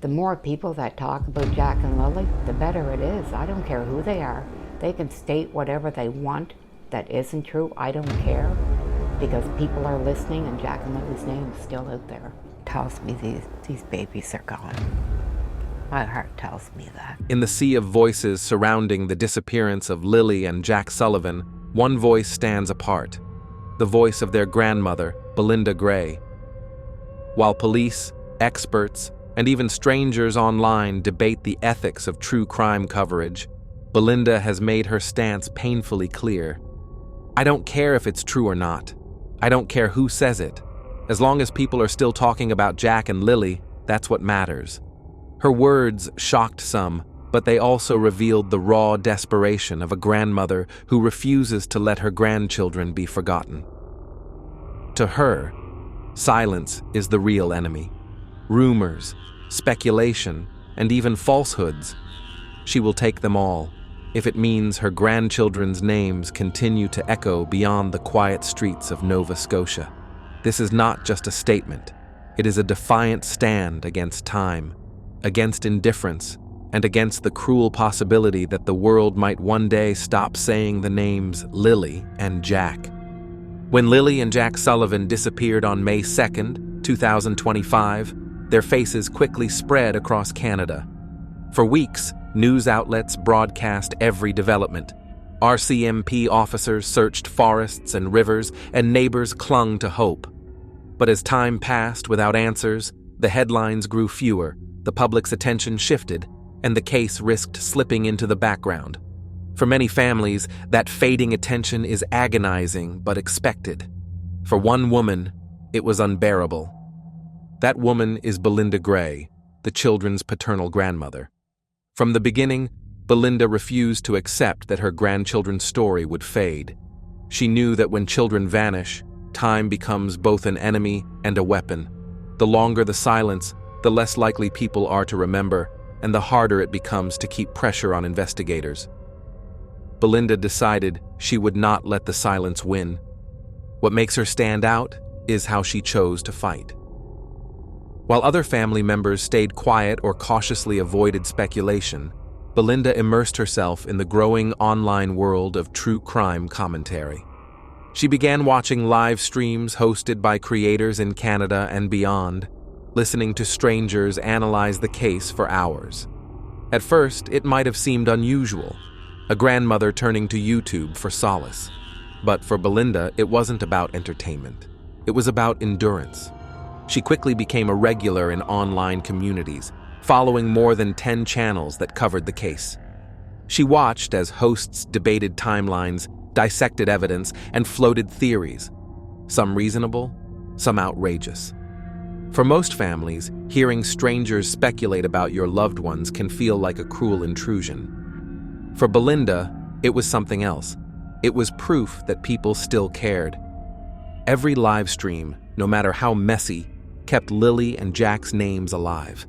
The more people that talk about Jack and Lily, the better it is. I don't care who they are. They can state whatever they want that isn't true. I don't care, because people are listening and Jack and Lily's name is still out there. It tells me these babies are gone. My heart tells me that. In the sea of voices surrounding the disappearance of Lilly and Jack Sullivan, one voice stands apart. The voice of their grandmother, Belinda Gray. While police, experts, and even strangers online debate the ethics of true crime coverage, Belinda has made her stance painfully clear. I don't care if it's true or not. I don't care who says it. As long as people are still talking about Jack and Lily, that's what matters. Her words shocked some, but they also revealed the raw desperation of a grandmother who refuses to let her grandchildren be forgotten. To her, silence is the real enemy. Rumors, speculation, and even falsehoods. She will take them all, if it means her grandchildren's names continue to echo beyond the quiet streets of Nova Scotia. This is not just a statement. It is a defiant stand against time, against indifference, and against the cruel possibility that the world might one day stop saying the names Lily and Jack. When Lilly and Jack Sullivan disappeared on May 2nd, 2025, their faces quickly spread across Canada. For weeks, news outlets broadcast every development. RCMP officers searched forests and rivers, and neighbors clung to hope. But as time passed without answers, the headlines grew fewer, the public's attention shifted, and the case risked slipping into the background. For many families, that fading attention is agonizing but expected. For one woman, it was unbearable. That woman is Belinda Gray, the children's paternal grandmother. From the beginning, Belinda refused to accept that her grandchildren's story would fade. She knew that when children vanish, time becomes both an enemy and a weapon. The longer the silence, the less likely people are to remember, and the harder it becomes to keep pressure on investigators. Belinda decided she would not let the silence win. What makes her stand out is how she chose to fight. While other family members stayed quiet or cautiously avoided speculation, Belinda immersed herself in the growing online world of true crime commentary. She began watching live streams hosted by creators in Canada and beyond, listening to strangers analyze the case for hours. At first, it might have seemed unusual, a grandmother turning to YouTube for solace. But for Belinda, it wasn't about entertainment. It was about endurance. She quickly became a regular in online communities, following more than 10 channels that covered the case. She watched as hosts debated timelines, dissected evidence, and floated theories, some reasonable, some outrageous. For most families, hearing strangers speculate about your loved ones can feel like a cruel intrusion. For Belinda, it was something else. It was proof that people still cared. Every live stream, no matter how messy, kept Lily and Jack's names alive.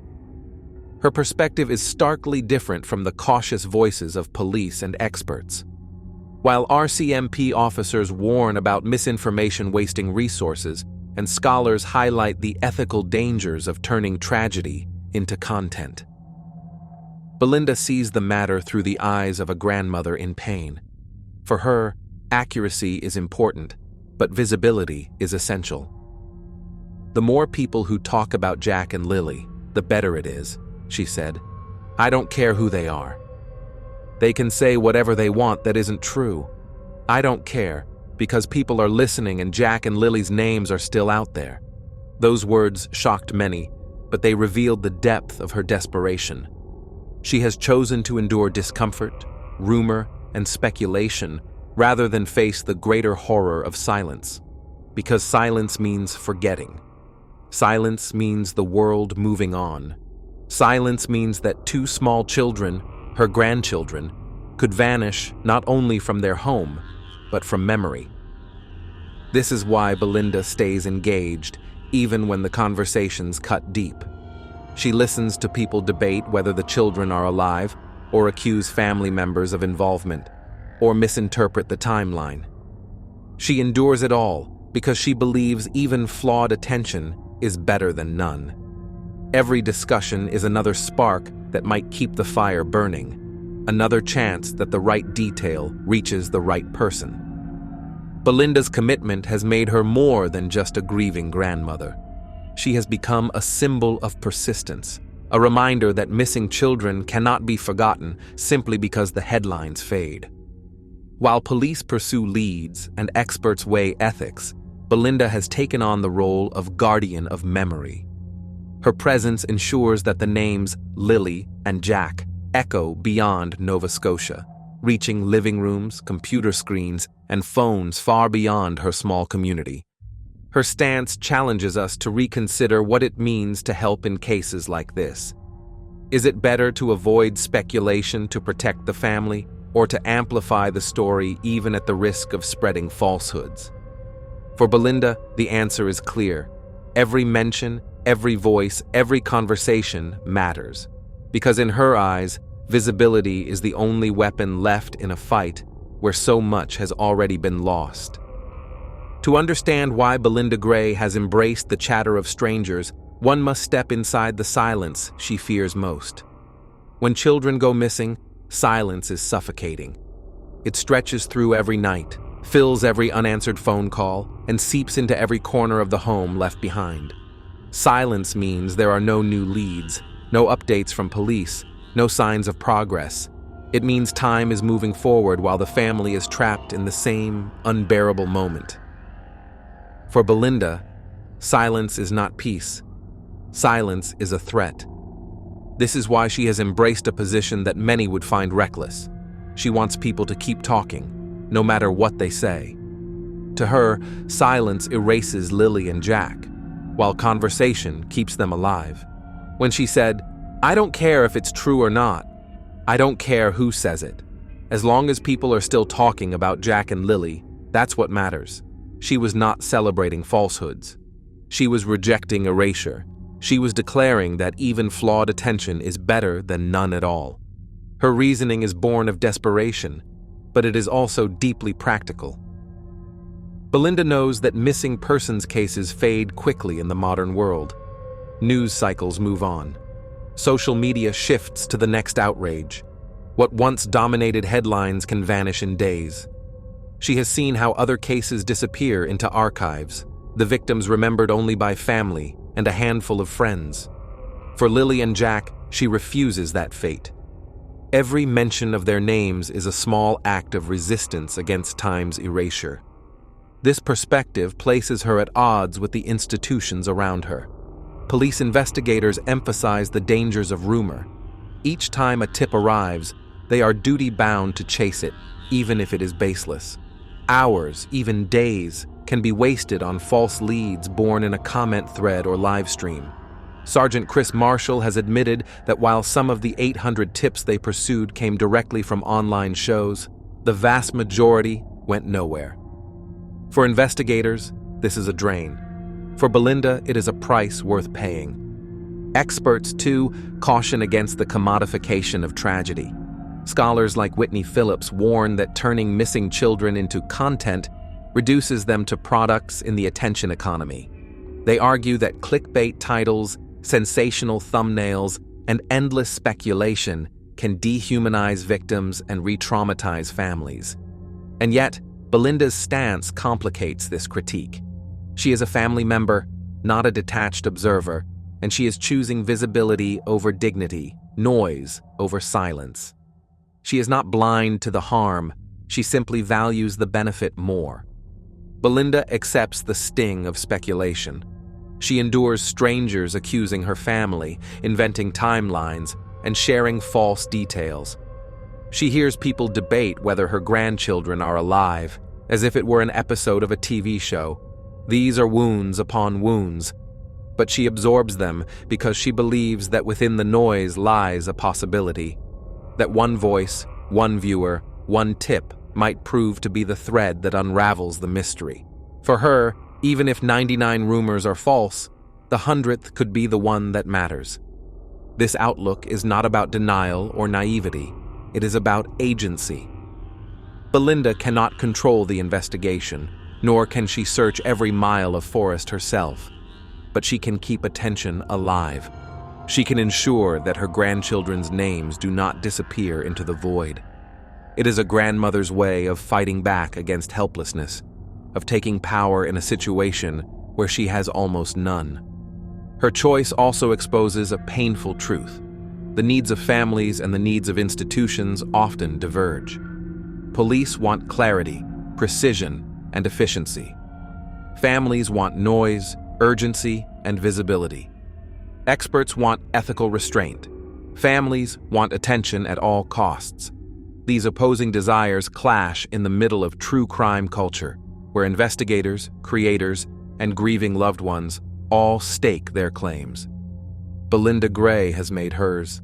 Her perspective is starkly different from the cautious voices of police and experts. While RCMP officers warn about misinformation wasting resources, and scholars highlight the ethical dangers of turning tragedy into content, Belinda sees the matter through the eyes of a grandmother in pain. For her, accuracy is important, but visibility is essential. The more people who talk about Jack and Lily, the better it is, she said. I don't care who they are. They can say whatever they want that isn't true. I don't care, because people are listening and Jack and Lily's names are still out there. Those words shocked many, but they revealed the depth of her desperation. She has chosen to endure discomfort, rumor, and speculation rather than face the greater horror of silence. Because silence means forgetting. Silence means the world moving on. Silence means that two small children, her grandchildren, could vanish not only from their home, but from memory. This is why Belinda stays engaged, even when the conversations cut deep. She listens to people debate whether the children are alive, or accuse family members of involvement, or misinterpret the timeline. She endures it all because she believes even flawed attention is better than none. Every discussion is another spark that might keep the fire burning, another chance that the right detail reaches the right person. Belinda's commitment has made her more than just a grieving grandmother. She has become a symbol of persistence, a reminder that missing children cannot be forgotten simply because the headlines fade. While police pursue leads and experts weigh ethics, Belinda has taken on the role of guardian of memory. Her presence ensures that the names Lilly and Jack echo beyond Nova Scotia, reaching living rooms, computer screens, and phones far beyond her small community. Her stance challenges us to reconsider what it means to help in cases like this. Is it better to avoid speculation to protect the family, or to amplify the story even at the risk of spreading falsehoods? For Belinda, the answer is clear. Every mention, every voice, every conversation matters. Because in her eyes, visibility is the only weapon left in a fight where so much has already been lost. To understand why Belinda Gray has embraced the chatter of strangers, one must step inside the silence she fears most. When children go missing, silence is suffocating. It stretches through every night, fills every unanswered phone call, and seeps into every corner of the home left behind. Silence means there are no new leads, no updates from police, no signs of progress. It means time is moving forward while the family is trapped in the same unbearable moment. For Belinda, silence is not peace. Silence is a threat. This is why she has embraced a position that many would find reckless. She wants people to keep talking, no matter what they say. To her, silence erases Lilly and Jack, while conversation keeps them alive. When she said, "I don't care if it's true or not. I don't care who says it. As long as people are still talking about Jack and Lilly, that's what matters." She was not celebrating falsehoods. She was rejecting erasure. She was declaring that even flawed attention is better than none at all. Her reasoning is born of desperation, but it is also deeply practical. Belinda knows that missing persons cases fade quickly in the modern world. News cycles move on. Social media shifts to the next outrage. What once dominated headlines can vanish in days. She has seen how other cases disappear into archives, the victims remembered only by family and a handful of friends. For Lilly and Jack, she refuses that fate. Every mention of their names is a small act of resistance against time's erasure. This perspective places her at odds with the institutions around her. Police investigators emphasize the dangers of rumor. Each time a tip arrives, they are duty-bound to chase it, even if it is baseless. Hours, even days, can be wasted on false leads born in a comment thread or live stream. Sergeant Chris Marshall has admitted that while some of the 800 tips they pursued came directly from online shows, the vast majority went nowhere. For investigators, this is a drain. For Belinda, it is a price worth paying. Experts, too, caution against the commodification of tragedy. Scholars like Whitney Phillips warn that turning missing children into content reduces them to products in the attention economy. They argue that clickbait titles, sensational thumbnails, and endless speculation can dehumanize victims and re-traumatize families. And yet, Belinda's stance complicates this critique. She is a family member, not a detached observer, and she is choosing visibility over dignity, noise over silence. She is not blind to the harm, she simply values the benefit more. Belinda accepts the sting of speculation. She endures strangers accusing her family, inventing timelines, and sharing false details. She hears people debate whether her grandchildren are alive, as if it were an episode of a TV show. These are wounds upon wounds, but she absorbs them because she believes that within the noise lies a possibility. That one voice, one viewer, one tip might prove to be the thread that unravels the mystery. For her, even if 99 rumors are false, the 100th could be the one that matters. This outlook is not about denial or naivety. It is about agency. Belinda cannot control the investigation, nor can she search every mile of forest herself, but she can keep attention alive. She can ensure that her grandchildren's names do not disappear into the void. It is a grandmother's way of fighting back against helplessness, of taking power in a situation where she has almost none. Her choice also exposes a painful truth. The needs of families and the needs of institutions often diverge. Police want clarity, precision, and efficiency. Families want noise, urgency, and visibility. Experts want ethical restraint. Families want attention at all costs. These opposing desires clash in the middle of true crime culture, where investigators, creators, and grieving loved ones all stake their claims. Belinda Gray has made hers.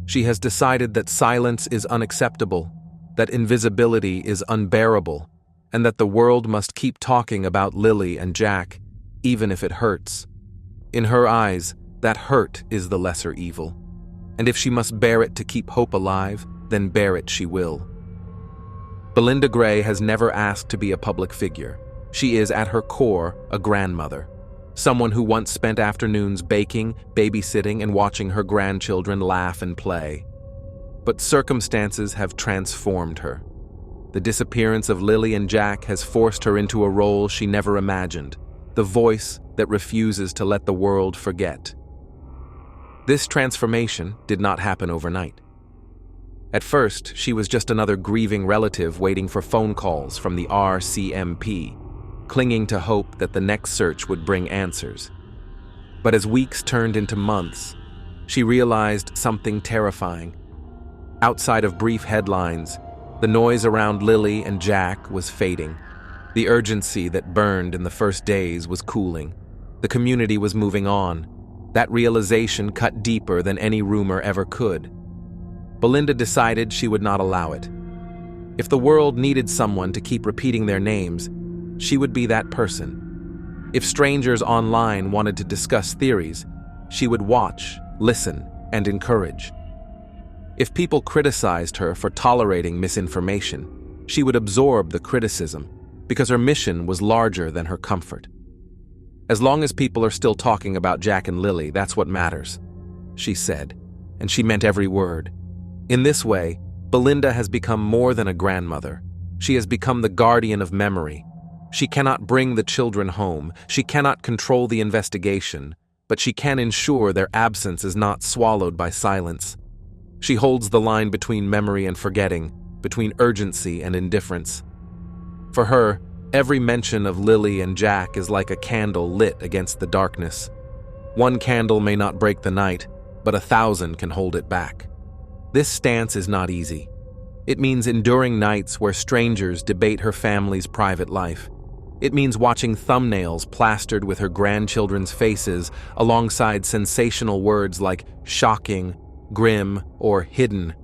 She has decided that silence is unacceptable, that invisibility is unbearable, and that the world must keep talking about Lilly and Jack, even if it hurts. In her eyes, that hurt is the lesser evil. And if she must bear it to keep hope alive, then bear it she will. Belinda Gray has never asked to be a public figure. She is, at her core, a grandmother. Someone who once spent afternoons baking, babysitting, and watching her grandchildren laugh and play. But circumstances have transformed her. The disappearance of Lilly and Jack has forced her into a role she never imagined, the voice that refuses to let the world forget. This transformation did not happen overnight. At first, she was just another grieving relative waiting for phone calls from the RCMP, clinging to hope that the next search would bring answers. But as weeks turned into months, she realized something terrifying. Outside of brief headlines, the noise around Lilly and Jack was fading. The urgency that burned in the first days was cooling. The community was moving on. That realization cut deeper than any rumor ever could. Belinda decided she would not allow it. If the world needed someone to keep repeating their names, she would be that person. If strangers online wanted to discuss theories, she would watch, listen, and encourage. If people criticized her for tolerating misinformation, she would absorb the criticism, because her mission was larger than her comfort. As long as people are still talking about Jack and Lilly, that's what matters, she said, and she meant every word. In this way, Belinda has become more than a grandmother. She has become the guardian of memory. She cannot bring the children home, she cannot control the investigation, but she can ensure their absence is not swallowed by silence. She holds the line between memory and forgetting, between urgency and indifference. For her, every mention of Lilly and Jack is like a candle lit against the darkness. One candle may not break the night, but 1,000 can hold it back. This stance is not easy. It means enduring nights where strangers debate her family's private life. It means watching thumbnails plastered with her grandchildren's faces alongside sensational words like shocking, grim, or hidden.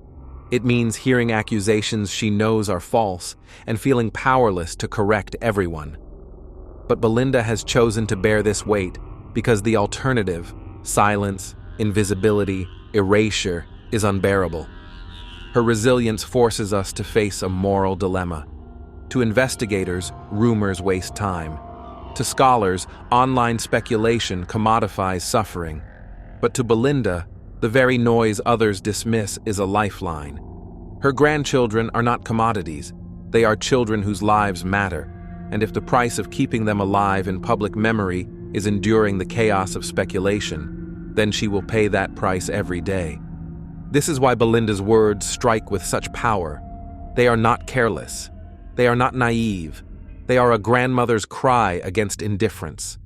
It means hearing accusations she knows are false and feeling powerless to correct everyone. But Belinda has chosen to bear this weight because the alternative, silence, invisibility, erasure, is unbearable. Her resilience forces us to face a moral dilemma. To investigators, rumors waste time. To scholars, online speculation commodifies suffering. But to Belinda, the very noise others dismiss is a lifeline. Her grandchildren are not commodities. They are children whose lives matter. And if the price of keeping them alive in public memory is enduring the chaos of speculation, then she will pay that price every day. This is why Belinda's words strike with such power. They are not careless. They are not naive. They are a grandmother's cry against indifference.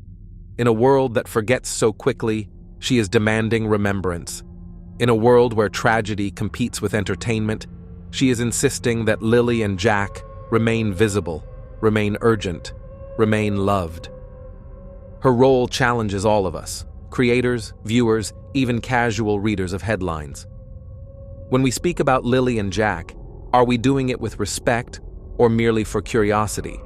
In a world that forgets so quickly, she is demanding remembrance. In a world where tragedy competes with entertainment, she is insisting that Lilly and Jack remain visible, remain urgent, remain loved. Her role challenges all of us, creators, viewers, even casual readers of headlines. When we speak about Lilly and Jack, are we doing it with respect or merely for curiosity?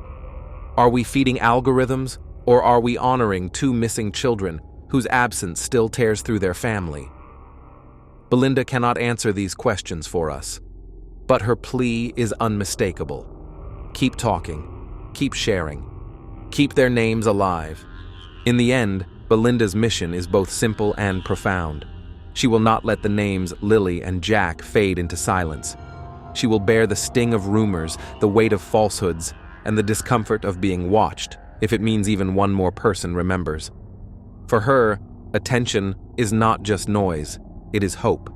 Are we feeding algorithms or are we honoring two missing children whose absence still tears through their family? Belinda cannot answer these questions for us, but her plea is unmistakable. Keep talking, keep sharing, keep their names alive. In the end, Belinda's mission is both simple and profound. She will not let the names Lilly and Jack fade into silence. She will bear the sting of rumors, the weight of falsehoods, and the discomfort of being watched, if it means even one more person remembers. For her, attention is not just noise, it is hope.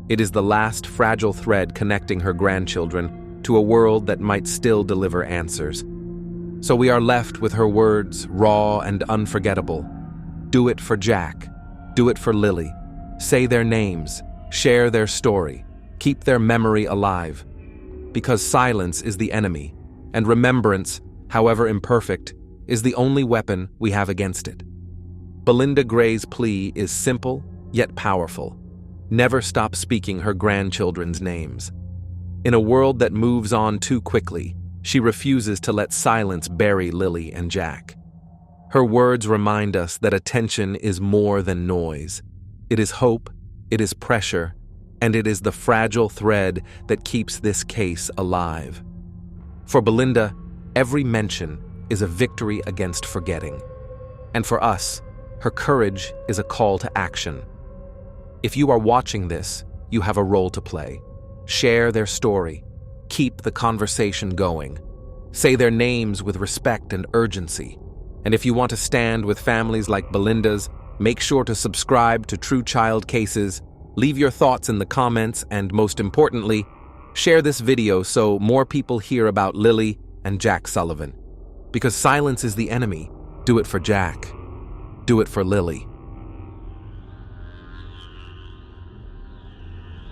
It is the last fragile thread connecting her grandchildren to a world that might still deliver answers. So we are left with her words, raw and unforgettable. Do it for Jack. Do it for Lilly. Say their names. Share their story. Keep their memory alive. Because silence is the enemy, and remembrance, however imperfect, is the only weapon we have against it. Belinda Gray's plea is simple, yet powerful. Never stop speaking her grandchildren's names. In a world that moves on too quickly, she refuses to let silence bury Lilly and Jack. Her words remind us that attention is more than noise. It is hope, it is pressure, and it is the fragile thread that keeps this case alive. For Belinda, every mention is a victory against forgetting. And for us, her courage is a call to action. If you are watching this, you have a role to play. Share their story. Keep the conversation going. Say their names with respect and urgency. And if you want to stand with families like Belinda's, make sure to subscribe to True Child Cases, leave your thoughts in the comments, and most importantly, share this video so more people hear about Lilly and Jack Sullivan. Because silence is the enemy, do it for Jack. Do it for Lilly.